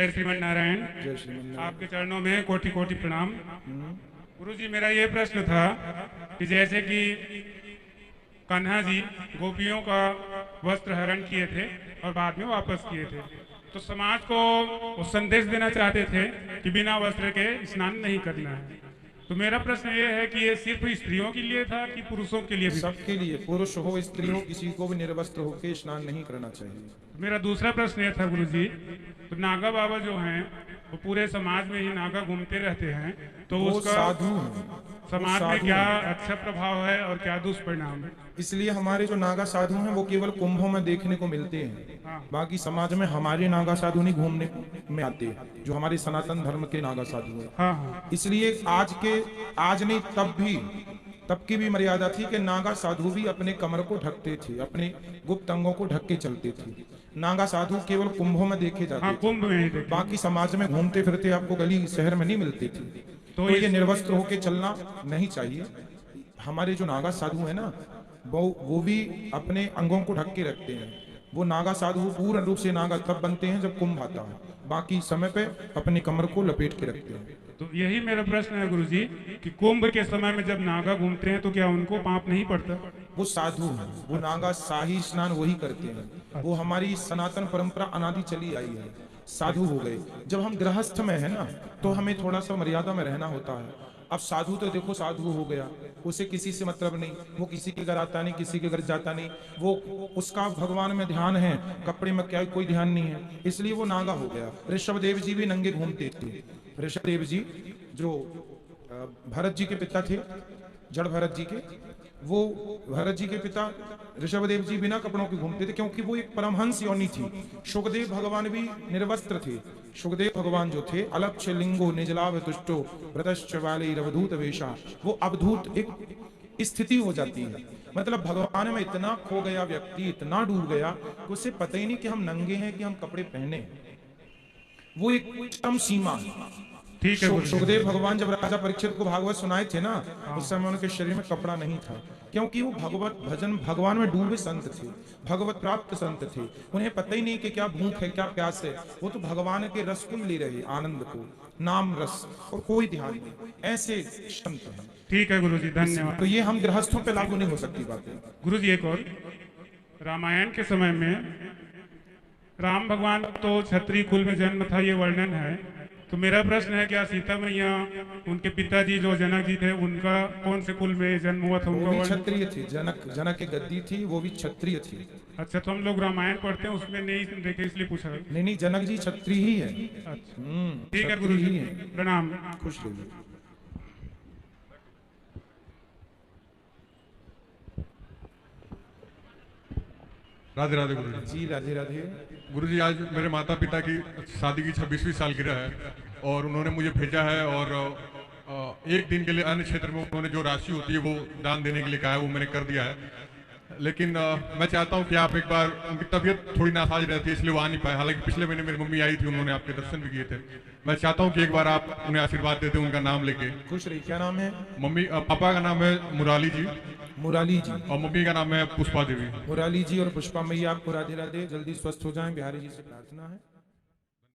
जय श्रीमन नारायण। जय श्रीमन आपके चरणों में कोटि कोटि प्रणाम। गुरु जी, मेरा ये प्रश्न था कि जैसे कि कान्हा जी गोपियों का वस्त्र हरण किए थे और बाद में वापस किए थे, तो समाज को वो संदेश देना चाहते थे कि बिना वस्त्र के स्नान नहीं करना है। तो मेरा प्रश्न ये है कि ये सिर्फ स्त्रियों के लिए था कि पुरुषों के लिए भी? सबके लिए, पुरुष हो स्त्री हो, किसी को भी निर्वस्त्र होकर स्नान नहीं करना चाहिए। मेरा दूसरा प्रश्न ये था गुरु जी, तो नागा बाबा जो हैं वो पूरे समाज में ही नागा घूमते रहते हैं, तो वो उसका साधु हैं, समाज में क्या अच्छा प्रभाव है और क्या दुष्परिणाम है? इसलिए हमारे जो नागा साधु हैं वो केवल कुंभों में देखने को मिलते हैं। हाँ। बाकी समाज में हमारे नागा साधु नहीं घूमने में आते, जो हमारे सनातन धर्म के नागा साधु हैं। हाँ हाँ। इसलिए आज नहीं तब की भी मर्यादा थी कि नागा साधु भी अपने कमर को ढकते थे, अपने गुप्त अंगों को ढक के चलते थे। नागा साधु केवल कुंभों में देखे जाते हाँ, थे, कुंभ में ही देखे। बाकी समाज में घूमते फिरते आपको गली शहर में नहीं मिलते थे। तो ये निर्वस्त्र होके चलना नहीं चाहिए। हमारे जो नागा साधु है ना, वो भी अपने अंगों को ढक के रखते हैं। वो नागा साधु पूर्ण रूप से नागा तब बनते हैं जब कुंभ आता है, बाकी समय पे अपनी कमर को लपेट के रखते हैं। तो यही मेरा प्रश्न है गुरुजी कि कुंभ के समय में जब नागा घूमते हैं तो क्या उनको पाप नहीं पड़ता? वो साधु हैं, वो नागा शाही स्नान वही करते हैं। वो हमारी सनातन परंपरा अनादि चली आई है, साधु हो गए। जब हम गृहस्थ में है ना, तो हमें थोड़ा सा मर्यादा में रहना होता है। अब साधु तो देखो साधु हो गया, उसे किसी से मतलब नहीं, वो किसी के घर आता नहीं, किसी के घर जाता नहीं, वो उसका भगवान में ध्यान है, कपड़े में क्या कोई ध्यान नहीं है, इसलिए वो नागा हो गया। ऋषभदेव जी भी नंगे घूमते थे। ऋषभदेव जी जो भरत जी के पिता थे, जड़ भरत जी के, वो भरत जी के पिता ऋषभदेव जी बिना कपड़ों के घूमते थे, क्योंकि वो एक परमहंस योनि थी। सुखदेव भगवान भी निर्वस्त्र थे। सुखदेव भगवान जो थे, अलक्ष्य लिंगो निजलाभ तुष्टो व्रतश्च वाले अवधूत वेशा, वो अवधूत एक स्थिति हो जाती है। मतलब भगवान में इतना खो गया व्यक्ति, इतना डूब गया कि उसे पता ही नहीं कि हम नंगे हैं कि हम कपड़े पहने। वो एक चरम सीमा है। ठीक है। सुखदेव भगवान जब राजा परीक्षित को भागवत सुनाए थे ना, उस समय उनके शरीर में कपड़ा नहीं था, क्योंकि वो भगवत भजन भगवान में डूबे संत थे, भगवत प्राप्त संत थे। उन्हें पता ही नहीं कि क्या भूख है, क्या प्यास है। वो तो भगवान के रस को ले रहे, आनंद को, नाम रस, और कोई ध्यान नहीं। ऐसे संत हैं। ठीक है गुरुजी, धन्यवाद। तो ये हम गृहस्थों पे लागू नहीं हो सकती बातें। गुरुजी, एक और, रामायण के समय में राम भगवान तो क्षत्रिय कुल में जन्म था, ये वर्णन है। तो मेरा प्रश्न है, क्या सीता मैया, उनके पिताजी जो जनक जी थे, उनका कौन से कुल में जन्म हुआ था? वो भी क्षत्रिय थे। जनक की गद्दी थी, वो भी क्षत्रिय थी। अच्छा, तो हम लोग रामायण पढ़ते हैं, उसमें नहीं देखे इसलिए पूछा। नहीं, जनक जी क्षत्रिय ही है। अच्छा, ठीक है गुरु जी, प्रणाम। खुश रहिए। राधे राधे गुरु जी, राधे राधे। गुरु जी, आज मेरे माता पिता की शादी की 26वीं सालगिरह है और उन्होंने मुझे भेजा है, और एक दिन के लिए अन्य क्षेत्र में उन्होंने जो राशि होती है वो दान देने के लिए कहा है, वो मैंने कर दिया है। लेकिन मैं चाहता हूं कि आप एक बार, उनकी तबीयत थोड़ी नासाज रहती है इसलिए वो आ नहीं पाए। हालांकि पिछले महीने मेरी मम्मी आई थी, उन्होंने आपके दर्शन भी किए थे। मैं चाहता हूं कि एक बार आप उन्हें आशीर्वाद देते, उनका नाम लेके। खुश रहिए। क्या नाम है? मम्मी पापा का नाम है मुराली जी, मुराली जी, और मम्मी का नाम है पुष्पा देवी। मुराली जी और पुष्पा मैया, आपको राधे राधे, जल्दी स्वस्थ हो जाएं, बिहारी जी से प्रार्थना है।